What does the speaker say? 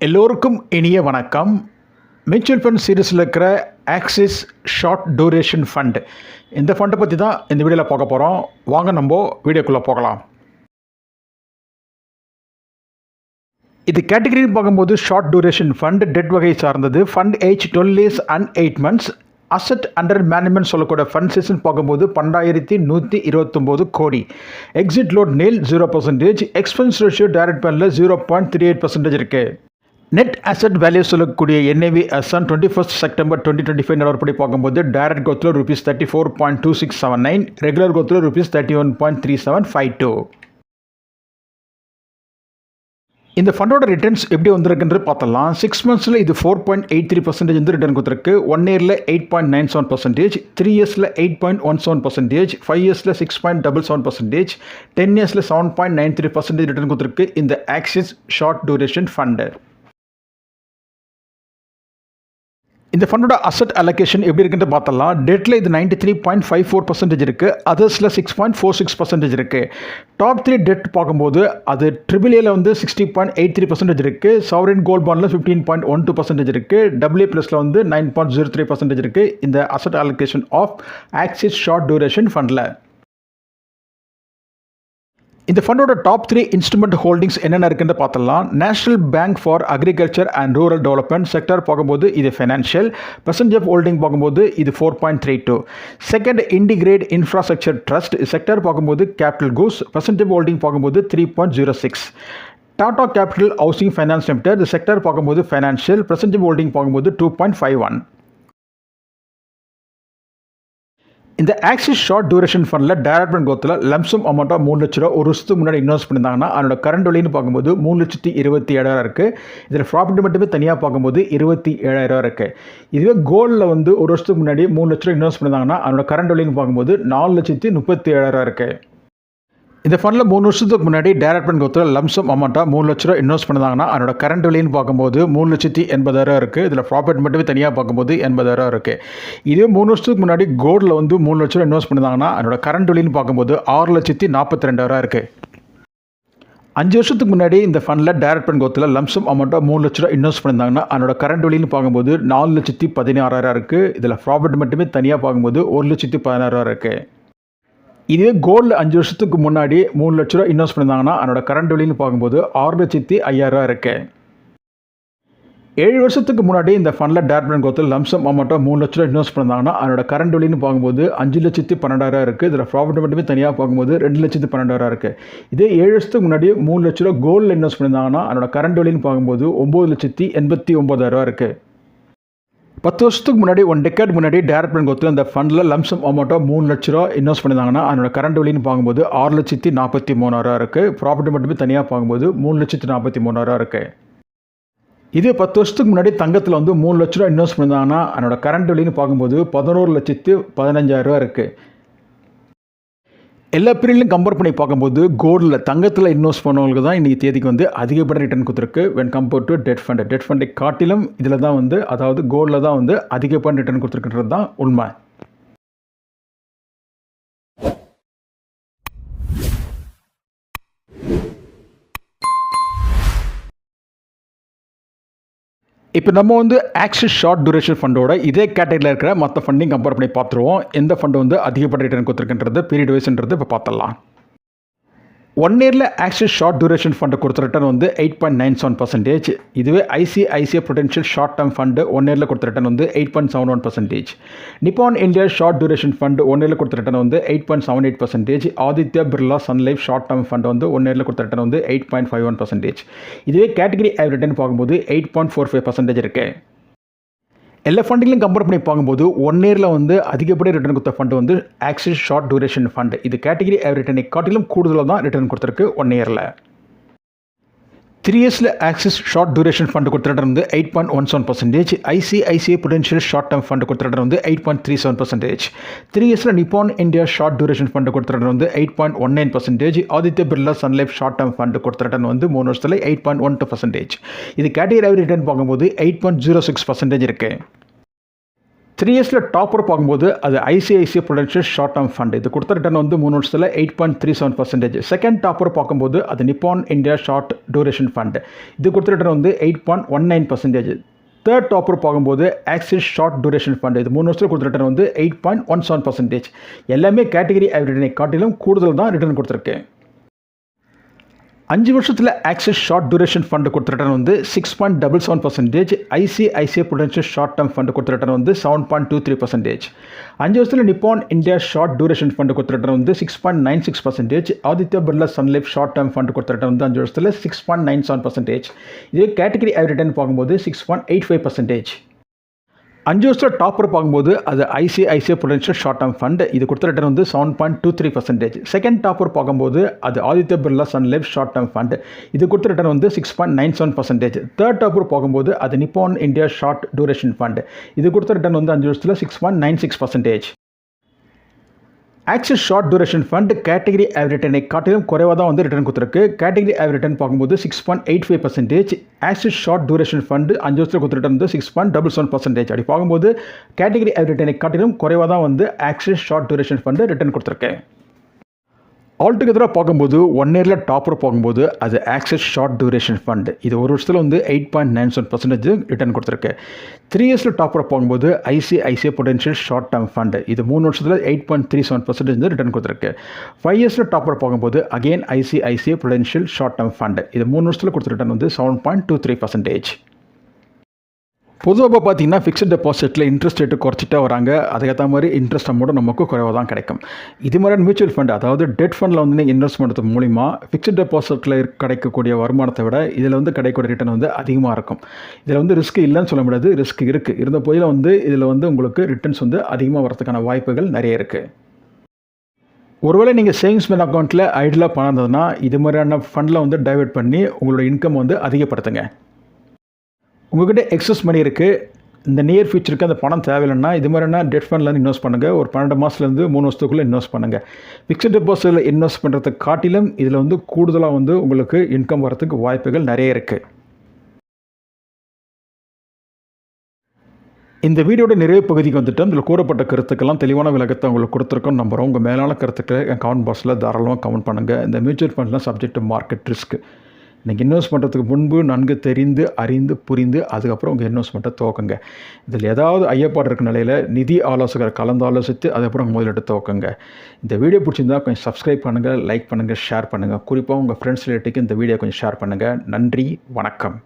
எல்லோருக்கும் இனிய வணக்கம். மியூச்சுவல் ஃபண்ட் சீரீஸில் இருக்கிற ஆக்சிஸ் ஷார்ட் டூரேஷன் ஃபண்ட், இந்த ஃபண்டை பற்றி தான் இந்த வீடியோவில் பார்க்க போகிறோம். வாங்க நம்ம வீடியோக்குள்ளே போகலாம். இது கேட்டகரின்னு பார்க்கும்போது ஷார்ட் டூரேஷன் ஃபண்ட் டெட் வகை சார்ந்தது. Fund age 12 years and 8 months. Asset under management சொல்லக்கூடிய ஃபண்ட் சீசன் பார்க்கும்போது 12,129 கோடி. Exit load nil 0%. Expense ratio direct பேனில் 0.38% இருக்குது. நெட் அசட் வேல்யூ சொல்லக்கூடிய NAV as on 21st September 2025 நிலவரப்படி பார்க்கும்போது டைரக்ட் growthல ₹34.2679, ரெகுலர் growthல ₹31.3752. இந்த ஃபண்டோட ரிட்டர்ன்ஸ் எப்படி வந்திருக்குன்றது பார்த்தலாம். 6 monthsல இது 4.83% வந்து ரிட்டர்ன் கொடுத்துருக்கு. 1 yearல 8.97%, 3 yearsல 8.17%, 5 yearsல 6.77%, 10 yearsல 7.93% ரிட்டர்ன் கொடுத்துருக்கு இந்த ஆக்சிஸ் ஷார்ட் டூரேஷன் ஃபண்டு. இந்த ஃபண்டோட அசட் அலோகேஷன் எப்படி இருக்குன்னு பார்த்தலாம். டெட்டில் இது 93.54% இருக்குது. அதர்ஸில் 6.46% இருக்குது. டாப் 3 டெட் பார்க்கும்போது அது AAAல வந்து 60.83% இருக்குது. சாவரின் கோல்ட் பாண்டில் 15.12% இருக்குது. AA+ல வந்து 9.03% இருக்குது இந்த asset allocation of Axis short duration ஃபண்டில். இந்த ஃபண்டோட டாப் 3 இன்ஸ்ட்ருமெண்ட் ஹோல்டிங்ஸ் என்னென்ன இருக்குன்னு பார்த்தலாம். National bank for agriculture and rural development sector பார்க்கும்போது இது ஃபைனான்ஷியல். பர்சன்டேஜ் ஆஃப் ஹோல்டிங் பார்க்கும்போது இது 4.32. Second integrate infrastructure trust sector பார்க்கும்போது கேபிட்டல் கூஸ். பர்சன்டேஜ் ஹோல்டிங் பார்க்கும்போது 3.06. Tata capital housing finance limited இந்த செக்டர் பார்க்கும்போது ஃபைனான்ஷியல். பர்சன்டேஜ் ஹோல்டிங் பார்க்கும்போது 2.51. இந்த ஆக்சிஸ் ஷார்ட் டூரேஷன் ஃபண்டில் டைரக்ட் growthல லம்சம் அமௌண்ட்டாக 3 லட்ச ரூபா ஒரு வருஷத்துக்கு முன்னாடி இன்வெஸ்ட் பண்ணியிருந்தாங்கன்னா அதோட கரண்ட் வேல்யூன்னு பார்க்கும்போது 3,27,000 இருக்குது. இதில் ப்ராஃபிட் மட்டுமே தனியாக பார்க்கும்போது 27,000 இருக்குது. இதுவே கோல்டில் வந்து ஒரு வருஷத்துக்கு முன்னாடி 3 லட்ச ரூபா இன்வெஸ்ட் பண்ணியிருந்தாங்கன்னா அதோட கரண்ட் வேல்யூன்னு பார்க்கும்போது 4,37,000 இருக்குது. இந்த ஃபண்டில் 3 வருஷத்துக்கு முன்னாடி டைரக்ட் growthல லம்சம் அமௌண்ட்டாக 3 லட்ச ரூபா இன்வெஸ்ட் பண்ணியிருந்தாங்கன்னா அதோட கரண்ட் வேல்யூன்னு பார்க்கும்போது 3,80,000 இருக்குது. இதில் ப்ராஃபிட் மட்டுமே தனியாக பார்க்கும்போது 80,000 இருக்குது. இதே 3 வருஷத்துக்கு முன்னாடி கோல்டில் வந்து 3 லட்ச ரூபா இன்வெஸ்ட் பண்ணியிருந்தாங்கன்னா அதோட கரண்ட் வேல்யூன்னு பார்க்கும்போது 6,42,000 இருக்குது. 5 வருஷத்துக்கு முன்னாடி இந்த ஃபண்டில் டைரக்ட் growthல லம்சம் அமௌண்ட்டாக 3 லட்ச ரூபா இன்வெஸ்ட் பண்ணியிருந்தாங்கன்னா அதோட கரண்ட் வேல்யூன்னு பார்க்கும்போது 4,16,000 இருக்குது. இதில் ப்ராஃபிட் மட்டுமே தனியாக பார்க்கும்போது 1,16,000 இருக்குது. இதே கோல்டு 5 வருஷத்துக்கு முன்னாடி 3 லட்ச ரூபா இன்வெஸ்ட் பண்ணியிருந்தாங்கன்னா அதோட கரண்ட் வேல்யூன்னு பார்க்கும்போது 6,05,000 இருக்குது. 7 வருஷத்துக்கு முன்னாடி இந்த ஃபண்டில் டைரக்ட் growthல லம்சம் அமௌண்ட்டாக 3 லட்ச ரூபா இன்வெஸ்ட் பண்ணியிருந்தாங்கன்னா அதோட கரண்ட் வேல்யூன்னு பார்க்கும்போது 5,12,000 இருக்குது. இதில் ப்ராஃபிட் மட்டுமே தனியாக பார்க்கும்போது 2,12,000 இருக்குது. இதே 7 வருஷத்துக்கு முன்னாடி 3 லட்ச ரூபா கோல்டில் இன்வெஸ்ட் பண்ணியிருந்தாங்கன்னா அதோட கரண்ட் வேல்யூன்னு பார்க்கும்போது 9,89,000 இருக்குது. 10 வருஷத்துக்கு முன்னாடி 1 decade முன்னாடி டைரக்ட் growthல இந்த ஃபண்டில் லம்சம் அமௌண்ட்டாக 3 லட்ச ரூபா இன்வெஸ்ட் பண்ணியிருந்தாங்கன்னா அதோட கரண்ட் வேல்யூன்னு பார்க்கும்போது 6,43,000 இருக்குது. ப்ராஃபிட் மட்டுமே தனியாக பார்க்கும்போது 3,43,000 இருக்குது. இதே 10 வருஷத்துக்கு முன்னாடி தங்கத்தில் வந்து 3 லட்ச ரூபா இன்வெஸ்ட் பண்ணியிருந்தாங்கன்னா அதோட கரண்ட் வேல்யூன்னு பார்க்கும்போது 11,15,000 இருக்குது. எல்லா பீரியட்லையும் கம்பேர் பண்ணி பார்க்கும்போது கோல்டில் தங்கத்தில் இன்வெஸ்ட் பண்ணவங்களுக்கு தான் இன்றைக்கி தேதிக்கு வந்து அதிகப்பட்ட ரிட்டர்ன் கொடுத்துருக்கு when compared to debt fund. Debt ஃபண்டை காட்டிலும் இதில் தான் வந்து அதாவது கோல்டில் தான் வந்து அதிகப்பட்ட ரிட்டர்ன் கொடுத்துருக்குன்றது தான் உண்மை. இப்போ நம்ம வந்து ஆக்சிஸ் ஷார்ட் டூரேஷன் ஃபண்டோட இதே கேட்டகரியில் இருக்கிற மற்ற ஃபண்டையும் கம்பேர் பண்ணி பார்த்துருவோம். எந்த ஃபண்டு வந்து அதிகப்பட்ட ரிட்டர்ன் கொடுத்துருக்குன்றது பீரியட் வைஸ்ன்றது இப்போ பார்த்தலாம். 1 yearல ஆக்சிஸ் ஷார்ட் டூரேஷன் ஃபண்டு கொடுத்த ரிட்டர்ன் வந்து 8.97%. இதுவே ICICI Prudential short term fund 1 yearல கொடுத்த ரிட்டர்ன் வந்து 8.71%. Nippon India short duration fund 1 yearல கொடுத்த ரிட்டர்ன் வந்து 8.78%. Aditya Birla Sun Life short term fund வந்து 1 yearல கொடுத்த ரிட்டர்ன் வந்து 8.51%. இதுவே கேட்டகரி ஆவரேஜ் ரிட்டர்ன் பார்க்கும்போது 8.45% இருக்குது. எல்லா ஃபண்டிங்லையும் கம்பேர் பண்ணி பார்க்கும்போது 1 yearல வந்து அதிகப்படி ரிட்டர்ன் கொடுத்த ஃபண்டு வந்து ஆக்சிஸ் ஷார்ட் டூரேஷன் ஃபண்டு. இது கேட்டகரி ஆவரேஜ் ரிட்டர்னை காட்டிலும் கூடுதலாக தான் ரிட்டர்ன் கொடுத்துருக்கு 1 yearல. 3 yearsல ஆக்சிஸ் ஷார்ட் டூரேஷன் ஃபண்டு கொடுத்த ரிட்டர்ன் வந்து 8.17%. ICICI Prudential short term fund கொடுத்த ரிட்டர்ன் வந்து 8.37%. 3 yearsல Nippon India short duration fund கொடுத்த ரிட்டர்ன் வந்து 8.19%. Aditya Birla Sun Life short term fund கொடுத்த ரிட்டர்ன் வந்து 3 வருஷத்தில் 8.12%. இது கேட்டகரி ஆவரேஜ் ரிட்டர்ன் பார்க்கும்போது 8.06% இருக்குது. 3 இயர்ஸில் டாப்பர் பார்க்கும்போது அது ICICI Prudential short term fund. இது கொடுத்த ரிட்டர்ன் வந்து 3 வருஷத்தில் 8.37%. செகண்ட் டாப்பர் பார்க்கும்போது அது Nippon India short duration fund. இது கொடுத்த ரிட்டர்ன் வந்து 8.19%. தேர்ட் டாப்பர் பார்க்கும்போது ஆக்சிஸ் ஷார்ட் டூரேஷன் ஃபண்ட். இது 3 வருஷத்தில் கொடுத்த ரிட்டர்ன் வந்து 8.17%. எல்லாமே கேட்டகரி ரிட்டர்னை காட்டிலும் கூடுதல் தான் ரிட்டர்ன் கொடுத்துருக்கு. 5 வருஷத்தில் ஆக்சிஸ் ஷார்ட் டூரேஷன் ஃபண்ட் கொடுத்த ரிட்டர்ன் வந்து 6.77%. ICICI Prudential short term fund கொடுத்த ரிட்டர்ன் வந்து 7.23%. 5 வருஷத்தில் Nippon India short duration fund கொடுத்த ரிட்டர்ன் வந்து 6.96%. Aditya Birla Sun Life short term fund கொடுத்த ரிட்டர்ன் வந்து 5 வருஷத்தில் 6.97%. இது கேட்டகரி ரிட்டர்ன் பார்க்கும்போது 6.85%. 5 வருஷத்தில் டாப்பர் பார்க்கும்போது அது ICICI Prudential short term fund. இது கொடுத்த ரிட்டர்ன் வந்து 7.23%. செகண்ட் டாப்பர் பார்க்கும்போது அது Aditya Birla Sun Life short term fund. இது கொடுத்த ரிட்டர்ன் வந்து 6.97%. தேர்ட் டாப்பர் பார்க்கும்போது அது Nippon India short duration fund. இது கொடுத்த ரிட்டர்ன் வந்து 5 வருஷத்தில் 6.96%. Axis short duration fund category ரிட்டர்னை காட்டிலும் குறைவாக தான் வந்து ரிட்டர்ன் கொடுத்துருக்கு. கேட்டகரி ரிட்டர்ன் பார்க்கும்போது 6.85%. ஆக்சிஸ் ஷார்ட் டூரேஷன் ஃபண்ட் 5 வருஷத்தில் கொடுத்த ரிட்டர்ன் வந்து 6.77%. அப்படி பார்க்கும்போது கேட்டகரி ரிட்டர்னை காட்டிலும் குறைவாக தான் வந்து Axis short duration fund return கொடுத்துருக்கு. ஆல்டுகெதராக பார்க்கும்போது 1 இயரில் டாப்பர் பார்க்கும்போது அது ஆக்சிஸ் ஷார்ட் டூரேஷன் ஃபண்ட். இது ஒரு வருஷத்தில் வந்து 8.97% ரிட்டர்ன் கொடுத்துருக்கு. 3 இயர்ஸில் டாப்பர் பார்க்கும்போது ICICI Prudential short term fund. இது 3 வருஷத்தில் 8.37% ரிட்டர்ன் கொடுத்துருக்கு. 5 இயர்ஸில் டாப்பர் பார்க்கும்போது again ICICI Prudential short term fund. இது 3 வருஷத்தில் கொடுத்த ரிட்டர்ன் வந்து 7.23%. பொதுவாக பார்த்தீங்கன்னா ஃபிக்ஸட் டெபாசிட்டில் இன்ட்ரெஸ்ட் ரேட்டு குறைச்சிட்டே வராங்க. அதுக்கேற்ற மாதிரி இன்ட்ரெஸ்ட் அமௌண்ட் நமக்கு குறைவாக தான் கிடைக்கும். இது மாதிரியான மியூச்சுவல் ஃபண்ட், அதாவது டெட் ஃபண்டில் வந்து நீங்கள் இன்வெஸ்ட் பண்ணுறது மூலிமா ஃபிக்ஸட் டெபாசிட்டில் கிடைக்கக்கூடிய வருமானத்தை விட இதில் வந்து கிடைக்கக்கூடிய ரிட்டர்ன் வந்து அதிகமாக இருக்கும். இதில் வந்து ரிஸ்க் இல்லைன்னு சொல்ல முடியாது, ரிஸ்க் இருக்குது. இருந்த போதில் வந்து இதில் வந்து உங்களுக்கு ரிட்டர்ன்ஸ் வந்து அதிகமாக வரதுக்கான வாய்ப்புகள் நிறைய இருக்குது. ஒருவேளை நீங்கள் சேவிங்ஸ் பேங்க் அக்கௌண்ட்டில் ஐடியலாக பணம் இருந்ததுன்னா இது மாதிரியான ஃபண்டில் வந்து டைவெர்ட் பண்ணி உங்களோட இன்கம் வந்து அதிகப்படுத்துங்க. உங்கள்கிட்ட எக்ஸஸ் மணி இருக்குது, இந்த நியர் ஃபியூச்சருக்கு அந்த பணம் தேவையில்லைன்னா இது மாதிரினா டெட் ஃபண்டில் இன்வெஸ்ட் பண்ணுங்கள். ஒரு 12 மாதத்துலேருந்து 3 வருஷத்துக்குள்ளே இன்வெஸ்ட் பண்ணுங்கள். ஃபிக்ஸட் டெபாசிட்டில் இன்வெஸ்ட் பண்ணுறதை காட்டிலும் இதில் வந்து கூடுதலாக வந்து உங்களுக்கு இன்கம் வரத்துக்கு வாய்ப்புகள் நிறைய இருக்குது. இந்த வீடியோட நிறைய பகுதிக்கு வந்துட்டு இதில் கூறப்பட்ட கருத்துக்கெல்லாம் தெளிவான விளக்கத்தை உங்களுக்கு கொடுத்துருக்கோம் நம்புகிறோம். உங்கள் மேலான கருத்துக்களை என் கமெண்ட் பாக்ஸில் தாராளமாக கமெண்ட் பண்ணுங்கள். இந்த மியூச்சுவல் ஃபண்ட்லாம் சப்ஜெக்ட் டு மார்க்கெட் ரிஸ்க். நீங்கள் இன்வெஸ்ட் பண்ணுறதுக்கு முன்பு நன்கு தெரிந்து அறிந்து புரிந்து அதுக்கப்புறம் உங்கள் இன்வெஸ்ட்மெண்ட்டை துவக்குங்க. இதில் ஏதாவது ஐயப்பாடு இருக்க நிலையில் நிதி ஆலோசகர் கலந்து ஆலோசித்து அதுக்கப்புறம் முதலீட்டு துவக்குங்க. இந்த வீடியோ பிடிச்சிருந்தா கொஞ்சம் சப்ஸ்கிரைப் பண்ணுங்கள், லைக் பண்ணுங்கள், ஷேர் பண்ணுங்கள். குறிப்பாக உங்கள் ஃப்ரெண்ட்ஸ் ரிலேட்டிவ்க்கு இந்த வீடியோ கொஞ்சம் ஷேர் பண்ணுங்கள். நன்றி, வணக்கம்.